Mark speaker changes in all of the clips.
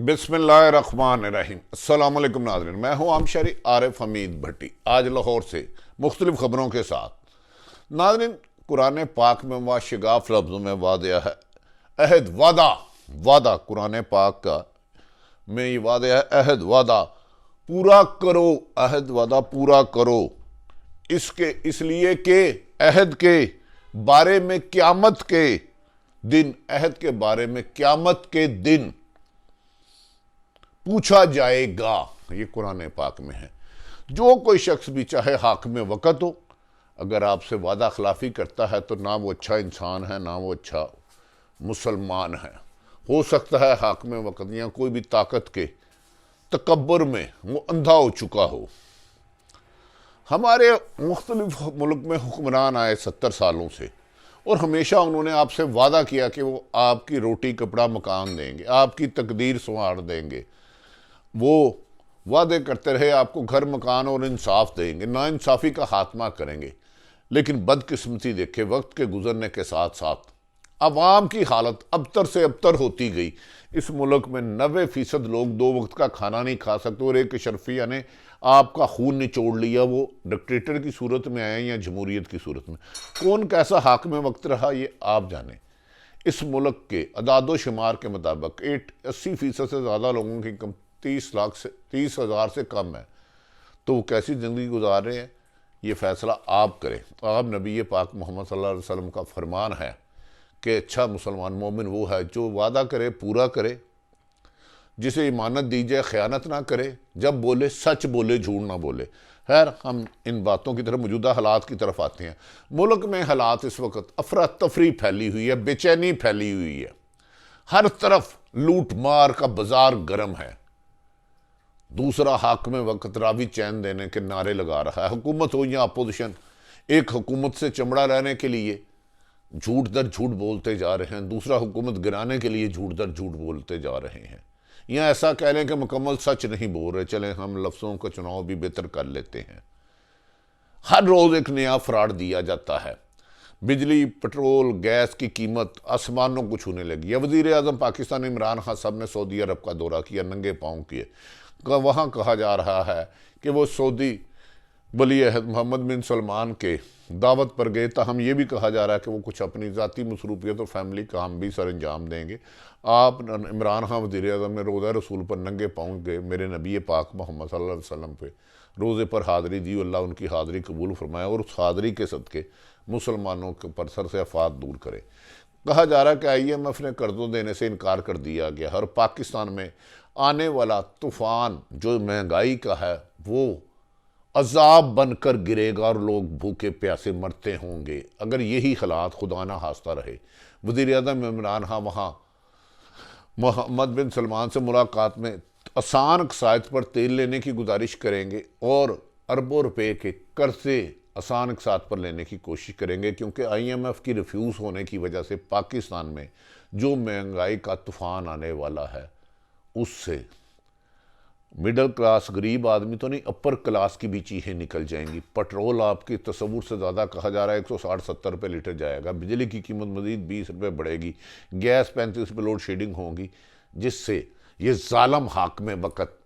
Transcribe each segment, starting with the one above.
Speaker 1: बिस्मिल्लाहिर्रहमानिर्रहीम। अस्सलाम वालेकुम नाज़रीन, मैं हूँ आमशरी आरिफ हमीद भट्टी, आज लाहौर से मुख्तलिफ ख़बरों के साथ। नाज़रीन, कुरान पाक में वाशिगाफ लफ्ज़ों में वादिया है अहद वादा। वादा कुरान पाक का में ये वादिया है अहद वादा, पूरा करो, अहद वादा पूरा करो। इसके इसलिए कि अहद के बारे में क़यामत के दिन, अहद के बारे में क़यामत के दिन पूछा जाएगा। ये कुरान पाक में है। जो कोई शख्स भी, चाहे हाकिम वक़्त हो, अगर आपसे वादा खिलाफी करता है तो ना वो अच्छा इंसान है, ना वो अच्छा मुसलमान है। हो सकता है हाकिम वक़्त या कोई भी ताकत के तकब्बुर में वो अंधा हो चुका हो। हमारे मुख्तलिफ मुल्क में हुक्मरान आए 70 सालों से, और हमेशा उन्होंने आपसे वादा किया कि वो आपकी रोटी कपड़ा मकान देंगे, आपकी तकदीर संवार देंगे। वो वादे करते रहे आपको घर मकान और इंसाफ देंगे, नाइंसाफ़ी का खात्मा करेंगे। लेकिन बदकिस्मती देखे, वक्त के गुजरने के साथ साथ अवाम की हालत अबतर से अबतर होती गई। इस मुल्क में 90% लोग 2 वक्त का खाना नहीं खा सकते, और एक अशरफिया ने आपका खून निचोड़ लिया। वो डिक्टेटर की सूरत में आए या जमहूरियत की सूरत में। कौन कैसा हाकिम वक्त रहा ये आप जाने। इस मुल्क के अदादो शुमार के मुताबिक 80% से ज़्यादा लोगों की 30,00,000 से कम है। तो वो कैसी ज़िंदगी गुजार रहे हैं, ये फ़ैसला आप करें। आप नबी पाक मोहम्मद सल्लल्लाहु अलैहि वसल्लम का फरमान है कि अच्छा मुसलमान मोमिन वो है जो वादा करे पूरा करे, जिसे इमानत दी जाए ख़यानत ना करे, जब बोले सच बोले, झूठ ना बोले। खैर, हम इन बातों की तरफ, मौजूदा हालात की तरफ आते हैं। मुल्क में हालात इस वक्त अफरा तफरी फैली हुई है, बेचैनी फैली हुई है। हर तरफ लूट मार का बाजार गर्म है। दूसरा हाकिम वक्त रावी चैन देने के नारे लगा रहा है। हुकूमत हो या अपोजिशन, एक हुकूमत से चमड़ा रहने के लिए झूठ दर झूठ बोलते जा रहे हैं, दूसरा हुकूमत गिराने के लिए झूठ दर झूठ बोलते जा रहे हैं। या ऐसा कह लें कि मुकम्मल सच नहीं बोल रहे, चलें हम लफ्ज़ों का चुनाव भी बेहतर कर लेते हैं। हर रोज़ एक नया फ्रॉड दिया जाता है। बिजली, पेट्रोल, गैस की कीमत आसमानों को छूने लगी है। वज़ीर आज़म पाकिस्तान इमरान खान साहब ने सऊदी अरब का दौरा किया, नंगे पाँव किए। वहाँ कहा जा रहा है कि वो सऊदी वली अहद मोहम्मद बिन सलमान के दावत पर गए। ताहम ये भी कहा जा रहा है कि वो कुछ अपनी ज़ाती मसरूफियत और फैमिली काम भी सर अंजाम देंगे। आप इमरान खान वज़ीर आज़म ने रोज़ा रसूल पर नंगे पाँव गए, मेरे नबी पाक मोहम्मद सल्लल्लाहु अलैहि वसल्लम पे रोज़े पर हाज़री दी। अल्लाह उनकी हाज़री कबूल फरमाए और उस हाज़री के सदक़े मुसलमानों के पर सर से आफात दूर करे। कहा जा रहा है कि IMF ने कर्ज़ों देने से इनकार कर दिया गया। और पाकिस्तान में आने वाला तूफ़ान जो महंगाई का है वो अजाब बनकर गिरेगा और लोग भूखे प्यासे मरते होंगे अगर यही हालात खुदा ना खास्ता रहे। वज़ीर आज़म इमरान खान वहाँ मोहम्मद बिन सलमान से मुलाकात में आसान कसायत पर तेल लेने की गुजारिश करेंगे और अरबों रुपए के कर्जे आसान कसायत पर लेने की कोशिश करेंगे, क्योंकि IMF की रिफ्यूज़ होने की वजह से पाकिस्तान में जो महंगाई का तूफ़ान आने वाला है उससे मिडिल क्लास गरीब आदमी तो नहीं, अपर क्लास की भी चीज़ें निकल जाएंगी। पेट्रोल आपकी तसव्वुर से ज़्यादा कहा जा रहा है 160-170 रुपये लीटर जाएगा। बिजली की कीमत मज़ीद 20 रुपये बढ़ेगी। गैस 35 रुपये लोड शेडिंग होगी, जिससे ये ज़ालम हाकिम वक़्त,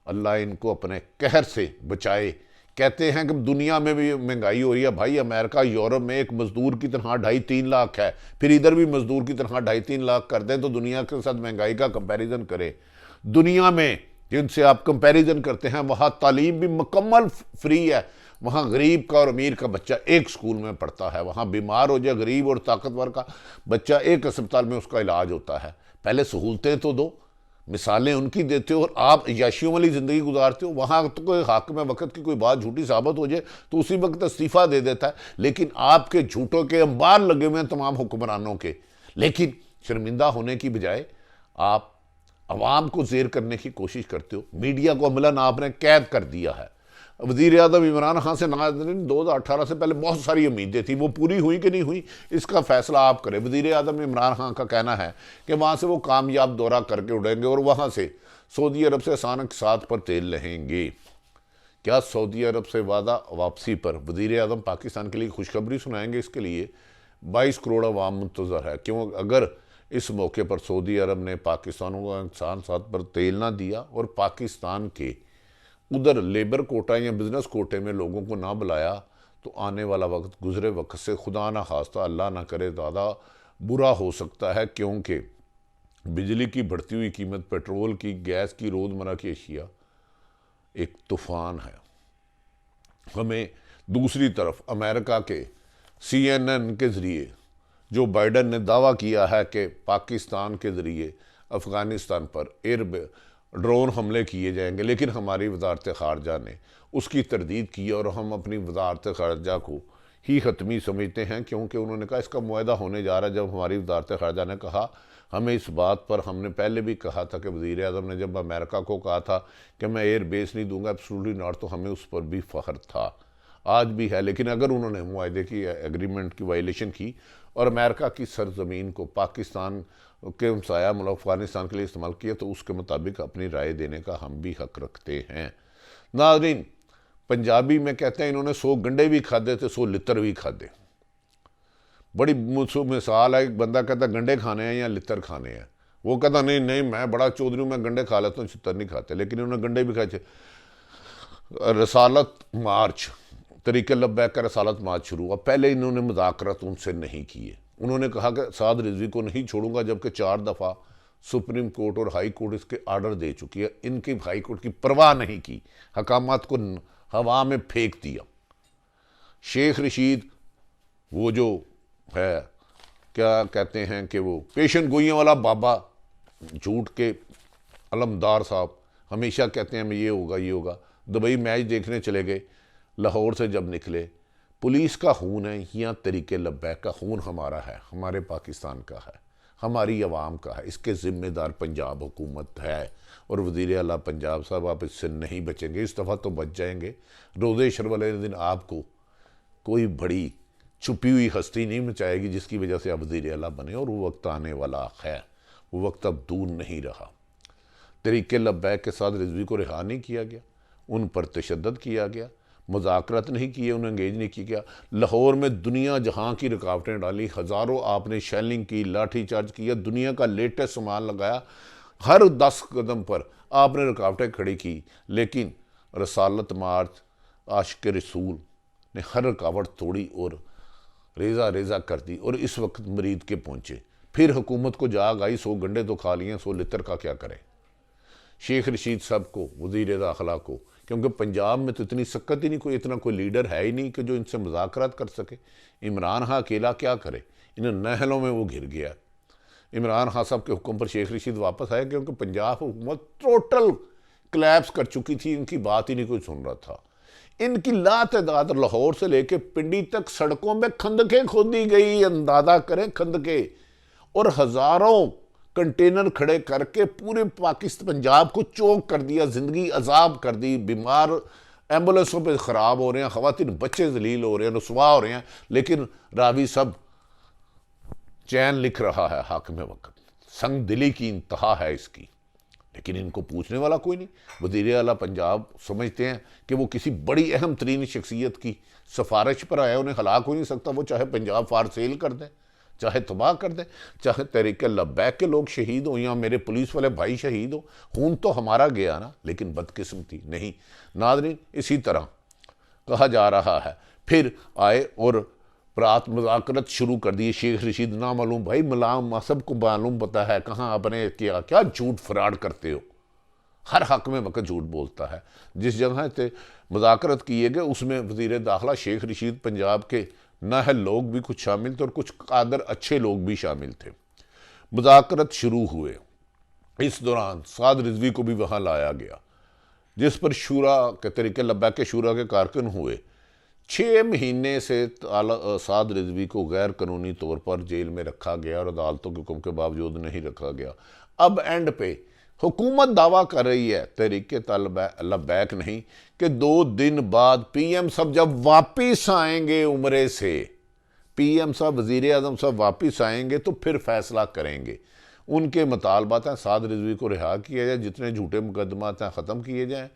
Speaker 1: अल्लाह इनको अपने कहर से बचाए। कहते हैं कि दुनिया में भी महंगाई हो रही है। भाई, अमेरिका यूरोप में एक मज़दूर की तनख्वाह 2.5-3 लाख है, फिर इधर भी मज़दूर की तनख्वाह 2.5-3 लाख कर दें तो दुनिया के साथ महंगाई का कंपैरिजन करें। दुनिया में जिनसे आप कंपैरिजन करते हैं वहाँ तालीम भी मुकम्मल फ्री है। वहाँ गरीब का और अमीर का बच्चा एक स्कूल में पढ़ता है। वहाँ बीमार हो जाए गरीब और ताकतवर का बच्चा, एक अस्पताल में उसका इलाज होता है। पहले सहूलतें तो दो, मिसालें उनकी देते हो और आप याशियों वाली ज़िंदगी गुजारते हो। वहाँ तो कोई हाकिम वक़्त की कोई बात झूठी साबित हो जाए तो उसी वक्त इस्तीफ़ा दे देता है। लेकिन आपके झूठों के अंबार लगे हुए हैं तमाम हुक्मरानों के। लेकिन शर्मिंदा होने की बजाय आप अवाम को ज़ेर करने की कोशिश करते हो। मीडिया को अमलन आपने कैद कर दिया है। वज़ीर आज़म इमरान खान से नाज़रीन 2018 से पहले बहुत सारी उम्मीदें थी, वो पूरी हुई कि नहीं हुई इसका फ़ैसला आप करें। वज़ीर आज़म इमरान खान का कहना है कि वहाँ से वो कामयाब दौरा करके उड़ेंगे और वहाँ से सऊदी अरब से अचानक साथ पर तेल लेंगे। क्या सऊदी अरब से वादा वापसी पर वज़ीर आज़म पाकिस्तान के लिए खुशखबरी सुनाएंगे? इसके लिए 22 करोड़ अवाम मुंतज़र है। क्यों? अगर इस मौके पर सऊदी अरब ने पाकिस्तान को इंसान साथ पर तेल ना दिया और पाकिस्तान के उधर लेबर कोटा या बिजनेस कोटे में लोगों को ना बुलाया, तो आने वाला वक्त गुजरे वक्त से खुदा ना खास्ता अल्लाह ना करे ज़्यादा बुरा हो सकता है, क्योंकि बिजली की बढ़ती हुई कीमत, पेट्रोल की, गैस की, रोज़मर्रा की अशिया एक तूफ़ान है। हमें दूसरी तरफ अमेरिका के CNN के ज़रिए जो बाइडन ने दावा किया है कि पाकिस्तान के ज़रिए अफ़गानिस्तान पर ड्रोन हमले किए जाएंगे, लेकिन हमारी वजारत ख़ारजा ने उसकी तरदीद की और हम अपनी वजारत ख़ारजा को ही हतमी समझते हैं, क्योंकि उन्होंने कहा इसका मुआहदा होने जा रहा है। जब हमारी वजारत ख़ारजा ने कहा, हमें इस बात पर, हमने पहले भी कहा था कि वज़ीर आज़म ने जब अमेरिका को कहा था कि मैं एयर बेस नहीं दूंगा, एब्सोल्युटली नॉट, तो हमें उस पर भी फ़ख्र था, आज भी है। लेकिन अगर उन्होंने मुआहदे की, एग्रीमेंट की वायलेशन की और अमेरिका की सरजमीन को पाकिस्तान के हमसाया मुल्क अफ़गानिस्तान के लिए इस्तेमाल किया, तो उसके मुताबिक अपनी राय देने का हम भी हक रखते हैं। नाज़रीन, पंजाबी में कहते हैं इन्होंने 100 गंडे भी खाते थे, 100 लितर भी खाते। बड़ी मिसाल है, एक बंदा कहता गंडे खाने हैं या लितर खाने हैं, वो कहता नहीं नहीं मैं बड़ा चौधरी हूँ, मैं गंडे खा लेता हूँ, चित्तर नहीं खाते। लेकिन उन्होंने गंडे भी खाए थे। रसालत मार्च, तरीके लब्बैक का रसालत मार्च शुरू हुआ, पहले इन्होंने मुज़ाकरात उनसे नहीं किए। उन्होंने कहा कि साद रिजवी को नहीं छोड़ूंगा, जबकि 4 दफ़ा सुप्रीम कोर्ट और हाई कोर्ट इसके आर्डर दे चुकी है। इनकी हाई कोर्ट की परवाह नहीं की, हकामात को हवा में फेंक दिया। शेख रशीद वो जो है, क्या कहते हैं कि वो पेशन गोइयों वाला बाबा, झूठ के अलमदार साहब, हमेशा कहते हैं ये होगा ये होगा। दुबई मैच देखने चले गए, लाहौर से जब निकले, पुलिस का खून है या तरीके लब्बैक का खून हमारा है, हमारे पाकिस्तान का है, हमारी आवाम का है। इसके ज़िम्मेदार पंजाब हुकूमत है और वज़ीर आला पंजाब साहब, आप इससे नहीं बचेंगे। इस दफ़ा तो बच जाएंगे। रोज़े शर वाले दिन आपको कोई बड़ी छुपी हुई हस्ती नहीं मचाएगी जिसकी वजह से आप वज़ीर आला बने, और वो वक्त आने वाला है, वो वक्त अब दूर नहीं रहा। तरीके लब्बैक के साथ रिजवी को रिहा नहीं किया गया, उन पर तशद्दुद किया गया, मुज़ाकरात नहीं किए, उन्हें एंगेज नहीं किया गया। लाहौर में दुनिया जहाँ की रुकावटें डाली, हज़ारों आपने शेलिंग की, लाठी चार्ज किया, दुनिया का लेटेस्ट सामान लगाया, हर 10 कदम पर आपने रुकावटें खड़ी की, लेकिन रसालत मार्च, आशिक रसूल ने हर रुकावट तोड़ी और रेज़ा रेज़ा कर दी, और इस वक्त मरीद के पहुँचे। फिर हुकूमत को जाग आई, 100 गंडे तो खा लिए, 100 लितर का क्या करें। शेख रशीद साहब को, वज़ीर दाखिला को, क्योंकि पंजाब में तो इतनी सक्कत ही नहीं, कोई इतना कोई लीडर है ही नहीं कि जो इनसे मुज़ाकरात कर सके। इमरान खां अकेला क्या करे, इन नहलों में वो घिर गया। इमरान खां साहब के हुक्म पर शेख रशीद वापस आए, क्योंकि पंजाब हुकूमत टोटल क्लैप्स कर चुकी थी, इनकी बात ही नहीं कोई सुन रहा था। इनकी लातदाद लाहौर से लेके पिंडी तक सड़कों में खंदकें खोदी गई, अंदाजा करें खंदके, और हज़ारों कंटेनर खड़े करके पूरे पाकिस्तान पंजाब को चौक कर दिया, ज़िंदगी अजाब कर दी। बीमार एम्बुलेंसों पे ख़राब हो रहे हैं, ख़वातीन बच्चे जलील हो रहे हैं, रुसवा हो रहे हैं, लेकिन रावी सब चैन लिख रहा है हाकिम वक्त। संग दिली की इंतहा है इसकी, लेकिन इनको पूछने वाला कोई नहीं। वज़ीर आला पंजाब समझते हैं कि वो किसी बड़ी अहम तरीन शख्सियत की सिफारिश पर आया, उन्हें हलाक हो नहीं सकता। वो चाहे पंजाब फार सेल कर दें, चाहे तबाह कर दें, चाहे तहरीक लब्बैक के लोग शहीद हो या मेरे पुलिस वाले भाई शहीद हो, खून तो हमारा गया ना, लेकिन बदकिस्मती नहीं। नाज़रीन, इसी तरह कहा जा रहा है, फिर आए और रात मुज़ाकरत शुरू कर दी। शेख रशीद ना मालूम भाई, मलाम सबको मालूम पता है कहाँ आपने किया, क्या झूठ फराड करते हो, हर हक में वक्त झूठ बोलता है। जिस जगह से मुज़ाकरत किए गए उसमें वज़ीर दाखिला शेख रशीद, पंजाब के नाहल लोग भी कुछ शामिल थे और कुछ कादर अच्छे लोग भी शामिल थे। मुज़ाकरत शुरू हुए, इस दौरान साद रिजवी को भी वहाँ लाया गया, जिस पर शूरा के तरीके लब्बैक के शूरा के कारकुन हुए। 6 महीने से साद रिजवी को गैर कानूनी तौर पर जेल में रखा गया और अदालतों के हुक्म के बावजूद नहीं रखा गया। अब एंड पे हुकूमत दावा कर रही है, तहरीक लब्बैक नहीं, कि 2 दिन बाद PM साहब जब वापिस आएंगे उम्रे से, PM साहब वज़ीर आज़म साहब वापिस आएंगे तो फिर फैसला करेंगे। उनके मुतालबात हैं साद रिजवी को रिहा किया जाए, जितने झूठे मुकदमात हैं ख़त्म किए जाएँ,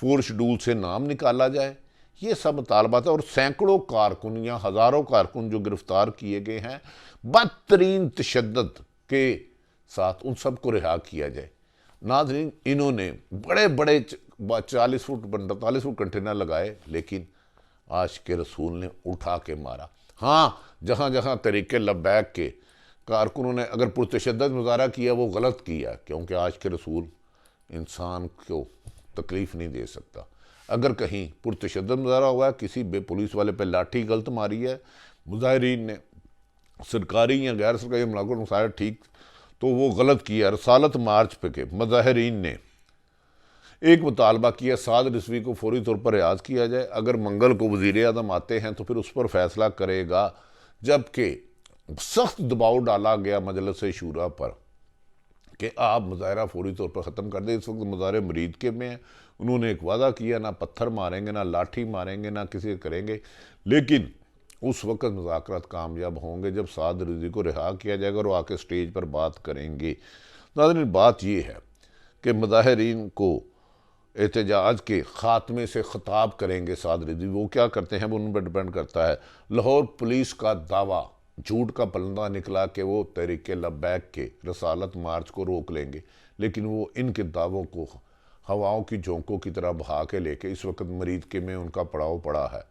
Speaker 1: 4 शेड्यूल से नाम निकाला जाए, ये सब मुतालबात है। और सैकड़ों कारकुन या हज़ारों कारकुन जो गिरफ्तार किए गए हैं, बदतरीन तशद्दुद के साथ उन सबको रिहा किया जाए। नाज़रीन, इन्होंने बड़े बड़े 40 फुट 45 फुट कंटेनर लगाए, लेकिन आशिक़ रसूल ने उठा के मारा। हाँ, जहाँ जहाँ तरीक़े लब्बैक के कारकुनों ने अगर पुरतशद्दद मुज़ाहरा किया वो गलत किया, क्योंकि आशिक़ रसूल इंसान को तकलीफ़ नहीं दे सकता। अगर कहीं पुरतशद्दद मुज़ाहरा हुआ है, किसी पुलिस वाले पे लाठी गलत मारी है, मुज़ाहिरीन ने सरकारी या गैर सरकारी मुलाक़ात मुसाहिर ठीक, तो वो गलत किया। रसालत मार्च पे के मुज़ाहिरीन ने एक मुतालबा किया साद रिजवी को फौरी तौर पर रियाज़ किया जाए। अगर मंगल को वज़ीर आज़म आते हैं तो फिर उस पर फैसला करेगा, जबकि सख्त दबाव डाला गया मजलिस शूरा पर कि आप मुजाहरा फौरी तौर पर ख़त्म कर दें। इस वक्त मुजाहरे मरीद के में हैं। उन्होंने एक वादा किया, ना पत्थर मारेंगे, ना लाठी मारेंगे, ना किसी करेंगे, लेकिन उस वक्त मुज़ाकरात कामयाब होंगे जब साद रिजवी को रिहा किया जाएगा और वो आके स्टेज पर बात करेंगे। नाज़रीन, बात ये है कि मुजाहिरीन को एहतजाज के ख़ात्मे से ख़िताब करेंगे साद रिजवी। वो क्या करते हैं वो उन पर डिपेंड करता है। लाहौर पुलिस का दावा झूठ का पलंदा निकला कि वो तहरीक लब्बैक के रसालत मार्च को रोक लेंगे, लेकिन वो इनके दावों को हवाओं की झोंकों की तरह बहा के लेके इस वक्त मरीद के में उनका पड़ाव पड़ा है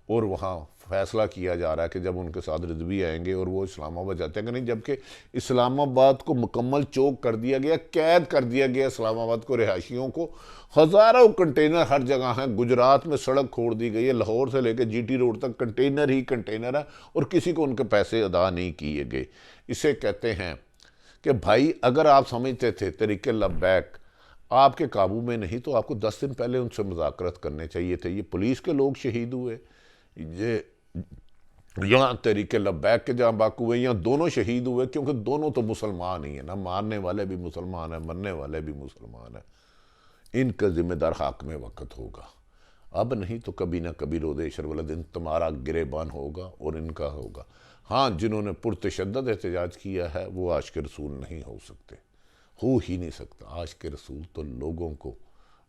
Speaker 1: और वहाँ फैसला किया जा रहा है कि जब उनके साथ रिजवी आएंगे और वो इस्लामाबाद जाते हैं कि नहीं, जबकि इस्लामाबाद को मुकम्मल चौक कर दिया गया, कैद कर दिया गया इस्लामाबाद को, रिहायशियों को। हज़ारों कंटेनर हर जगह हैं। गुजरात में सड़क खोड़ दी गई है, लाहौर से लेकर GT रोड तक कंटेनर ही कंटेनर है और किसी को उनके पैसे अदा नहीं किए गए। इसे कहते हैं कि भाई, अगर आप समझते थे तरीक़े लब्बैक आपके काबू में नहीं तो आपको 10 दिन पहले उनसे मुज़ाकरात करने चाहिए थे। ये पुलिस के लोग शहीद हुए, ये यहाँ तहरीक लब्बैक के जहाँ बाकू हुए, यहाँ दोनों शहीद हुए, क्योंकि दोनों तो मुसलमान ही है ना, मारने वाले भी मुसलमान है, मरने वाले भी मुसलमान है। इनका जिम्मेदार हाकिम वक्त होगा, अब नहीं तो कभी ना कभी रोदेशर वाला दिन तुम्हारा गिरेबान होगा और इनका होगा। हाँ, जिन्होंने पुरतशद्दद एहतजाज किया है वो आशिक़ रसूल नहीं हो सकते, हो ही नहीं सकता। आशिक़ रसूल तो लोगों को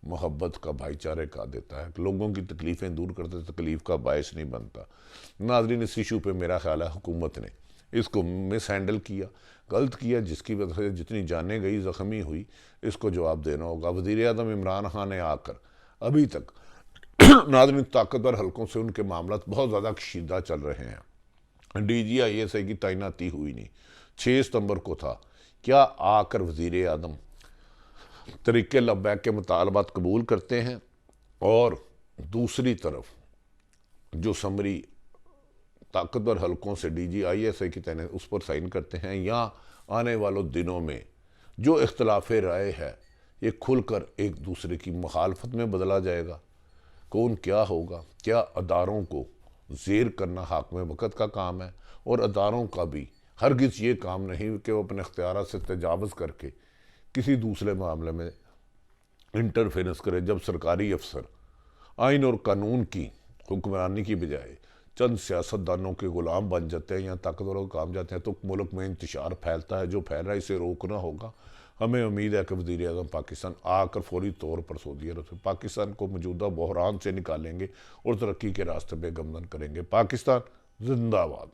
Speaker 1: मोहब्बत का, भाईचारे का देता है, लोगों की तकलीफ़ें दूर करता, तकलीफ़ का बायस नहीं बनता। नाज़रीन, इस इशू पे मेरा ख्याल है हुकूमत ने इसको मिस हैंडल किया, गलत किया, जिसकी वजह से जितनी जानें गई, ज़ख्मी हुई, इसको जवाब देना होगा। वज़ीर आज़म इमरान खान ने आकर अभी तक नाज़रीन ताकतवर हलकों से उनके मामला बहुत ज़्यादा कशीदा चल रहे हैं। DGISI की तैनाती हुई नहीं, 6 सितंबर को था। क्या आकर वज़ीर आज़म तरीक़े लब्बैक के मुतालबात कबूल करते हैं और दूसरी तरफ जो समरी ताकतवर हलकों से DGISI की तैनाती उस पर साइन करते हैं, या आने वालों दिनों में जो इख्तलाफ राय है ये खुलकर एक दूसरे की मुखालफत में बदला जाएगा? कौन क्या होगा? क्या अदारों को ज़ेर करना हाकिम वक़्त का काम है, और अदारों का भी हरगिज़ ये काम नहीं कि वो अपने इख्तियारात से तजावुज़ करके किसी दूसरे मामले में इंटरफेरेंस करे। जब सरकारी अफसर आइन और कानून की हुक्मरानी की बजाय चंद सियासतदानों के ग़ुलाम बन जाते हैं या ताकतवरों को काम जाते हैं तो मुल्क में इंतशार फैलता है। जो फैल रहा है इसे रोकना होगा। हमें उम्मीद है कि वज़ीर आज़म पाकिस्तान आकर फौरी तौर पर सऊदी अरब से पाकिस्तान को मौजूदा बहरान से निकालेंगे और तरक्की के रास्ते पे गमन करेंगे। पाकिस्तान जिंदाबाद।